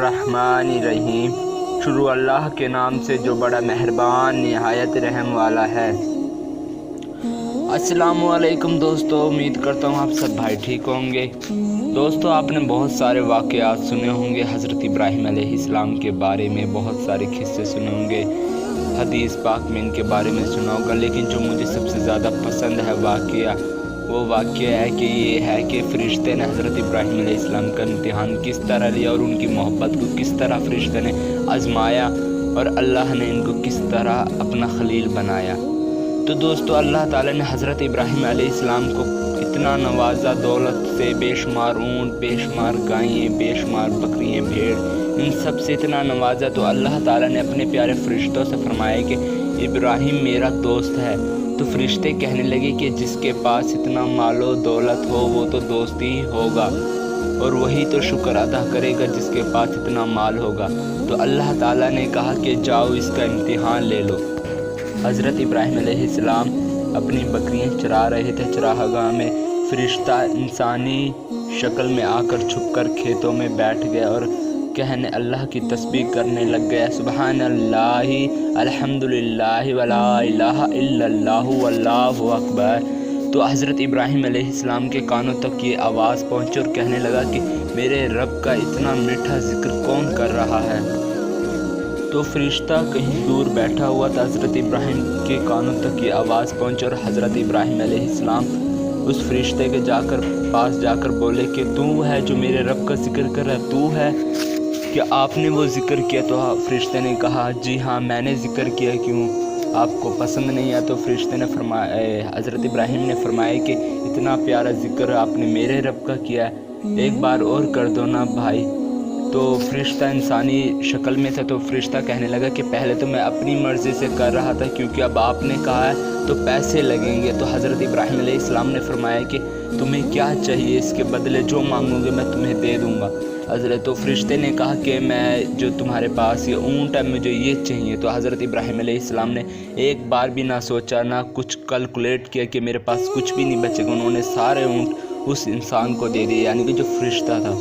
बिस्मिल्लाहिर्रहमानिर्रहीम। शुरू अल्लाह के नाम से जो बड़ा मेहरबान निहायत रहम वाला है। अस्सलामु अलैकुम दोस्तों, उम्मीद करता हूँ आप सब भाई ठीक होंगे। दोस्तों, आपने बहुत सारे वाक़यात सुने होंगे हज़रत इब्राहीम अलैहिस्सलाम के बारे में, बहुत सारे किस्से सुने होंगे, हदीस पाक में इनके बारे में सुना होगा। लेकिन जो मुझे सबसे ज़्यादा पसंद है वाक़या, वो वाक़या है कि ये है कि फ़रिश्ते ने हज़रत इब्राहीम अलैहिस्सलाम का इम्तिहान किस तरह लिया और उनकी मोहब्बत को किस तरह फ़रिश्ते ने आज़माया और अल्लाह ने इनको किस तरह अपना खलील बनाया। तो दोस्तों, अल्लाह ताला ने हज़रत इब्राहीम अलैहिस्सलाम को इतना नवाजा दौलत से, बेशुमार ऊँट, बेशुमार गायें, बेशुमार बकरियाँ, भेड़, इन सब से इतना नवाजा। तो अल्लाह ताला ने अपने प्यारे फ़रिश्तों से फरमाया कि इब्राहीम मेरा दोस्त है। तो फ़रिश्ते कहने लगे कि जिसके पास इतना मालो दौलत हो वो तो दोस्त ही होगा और वही तो शुक्र अदा करेगा जिसके पास इतना माल होगा। तो अल्लाह ताला ने कहा कि जाओ इसका इम्तिहान ले लो। हज़रत इब्राहीम अलैहिस्सलाम अपनी बकरियां चरा रहे थे चरागाह में। फ़रिश्ता इंसानी शक्ल में आकर छुपकर खेतों में बैठ गया और कहने अल्लाह की तस्बीह करने लग गया, सुबहानल्लाहि अल्हम्दुलिल्लाहि वला इलाहा इल्लल्लाहु वल्लाहु अकबर। तो हज़रत इब्राहीम अलैहिस्सलाम के कानों तक ये आवाज़ पहुंची और कहने लगा कि मेरे रब का इतना मीठा जिक्र कौन कर रहा है। तो फ़रिश्ता कहीं दूर बैठा हुआ था, हज़रत इब्राहीम के कानों तक ये आवाज़ पहुंची और हज़रत इब्राहीम अलैहिस्सलाम उस फ़रिश्ते के पास जाकर बोले कि तू है जो मेरे रब का जिक्र कर रहा है, तू है कि आपने वो ज़िक्र किया। तो फ़रिश्ते ने कहा जी हाँ मैंने ज़िक्र किया, क्यों आपको पसंद नहीं आया? तो फ़रिश्ते ने फरमाया, हज़रत इब्राहीम ने फरमाया कि इतना प्यारा ज़िक्र आपने मेरे रब का किया है, एक बार और कर दो ना भाई। तो फ़रिश्ता इंसानी शक्ल में था। तो फ़रिश्ता कहने लगा कि पहले तो मैं अपनी मर्ज़ी से कर रहा था, क्योंकि अब आपने कहा है तो पैसे लगेंगे। तो हज़रत इब्राहीम अलैहिस्सलाम ने फरमाया कि तुम्हें क्या चाहिए, इसके बदले जो मांगोगे मैं तुम्हें दे दूँगा। हज़रत तो फ़रिश्ते ने कहा कि मैं जो तुम्हारे पास ये ऊँट है मुझे ये चाहिए। तो हज़रत इब्राहीम अलैहिस्सलाम ने एक बार भी ना सोचा, ना कुछ कैलकुलेट किया कि मेरे पास कुछ भी नहीं बचेगा। उन्होंने सारे ऊँट उस इंसान को दे दिए, यानी कि जो फ़रिश्ता था।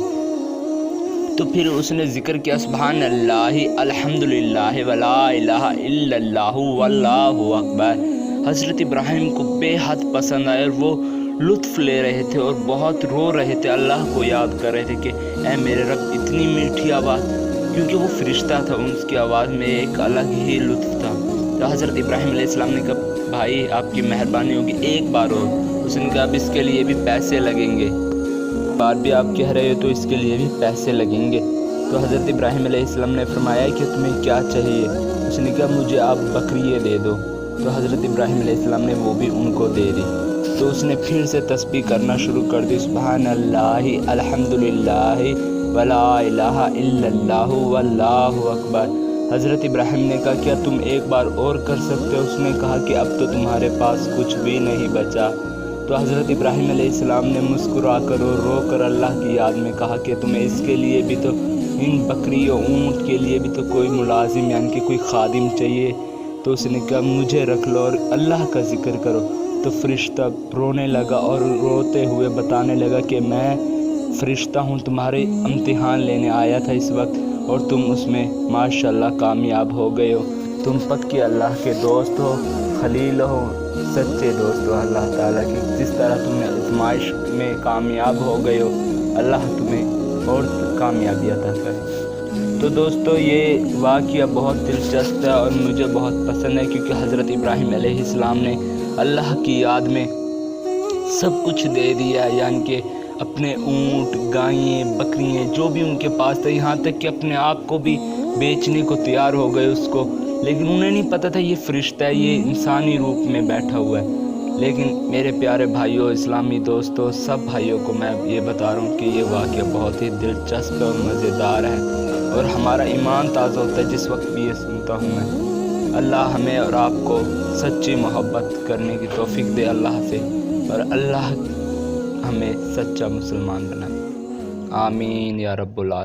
तो फिर उसने ज़िक्र किया, सुबहानल्लाहि अल्हम्दुलिल्लाहि वला इलाहा इल्लल्लाहु वल्लाहु अकबर। हज़रत इब्राहीम को बेहद पसंद आया और वो लुत्फ़ ले रहे थे और बहुत रो रहे थे, अल्लाह को याद कर रहे थे कि ऐ मेरे रब, इतनी मीठी आवाज़, क्योंकि वो फ़रिश्ता था, उसकी आवाज़ में एक अलग ही लुत्फ़ था। तो हज़रत इब्राहीम अलैहिस्सलाम ने कहा भाई आपकी मेहरबानी होगी, एक बार और। उसने कहा अब इसके लिए भी पैसे लगेंगे, बार भी आप कह रहे हो तो इसके लिए भी पैसे लगेंगे। तो हज़रत इब्राहीम अलैहिस्सलाम ने फरमाया कि तुम्हें क्या चाहिए? उसने कहा मुझे आप बकरियाँ दे दो। तो हज़रत इब्राहीम अलैहिस्सलाम ने वो भी उनको दे दी। तो उसने फिर से तस्बीह करना शुरू कर दी, सुबहानल्लाहि अल्हम्दुलिल्लाहि वला इलाहा इल्लल्लाहु वल्लाहु अकबर। हज़रत इब्राहीम ने कहा क्या तुम एक बार और कर सकते हो? उसने कहा कि अब तो तुम्हारे पास कुछ भी नहीं बचा। तो हज़रत इब्राहीम अलैहिस्सलाम ने मुस्कुरा कर और रो कर अल्लाह की याद में कहा कि तुम्हें इसके लिए भी तो, इन बकरियों ऊँट के लिए भी तो कोई मुलाजिम यानी कि कोई खादिम चाहिए। तो उसने कहा मुझे रख लो और अल्लाह का ज़िक्र करो। तो फ़रिश्ता रोने लगा और रोते हुए बताने लगा कि मैं फ़रिश्ता हूँ, तुम्हारे इम्तिहान लेने आया था इस वक्त और तुम उसमें माशाल्लाह कामयाब हो गए हो। तुम पक्के अल्लाह के दोस्त हो, खलील हो, सच्चे दोस्त हो अल्लाह ताला के। जिस तरह तुमने आज़माइश में कामयाब हो गए हो, अल्लाह तुम्हें और कामयाबी अता करे। तो दोस्तों, ये वाक़या बहुत दिलचस्प है और मुझे बहुत पसंद है, क्योंकि हज़रत इब्राहीम अलैहिस्सलाम ने अल्लाह की याद में सब कुछ दे दिया, यानी कि अपने ऊँट, गायें, बकरियाँ जो भी उनके पास था, यहाँ तक कि अपने आप को भी बेचने को तैयार हो गए उसको। लेकिन उन्हें नहीं पता था ये फ़रिश्ता है, ये इंसानी रूप में बैठा हुआ है। लेकिन मेरे प्यारे भाइयों, इस्लामी दोस्तों, सब भाइयों को मैं ये बता रहा हूँ कि ये वाक़या बहुत ही दिलचस्प और मज़ेदार है और हमारा ईमान ताज़ा होता है जिस वक्त भी ये सुनता हूँ मैं। अल्लाह हमें और आपको सच्ची मोहब्बत करने की तौफ़ीक दे अल्लाह से, और अल्लाह हमें सच्चा मुसलमान बनाए। आमीन या रब्बुल आलमीन।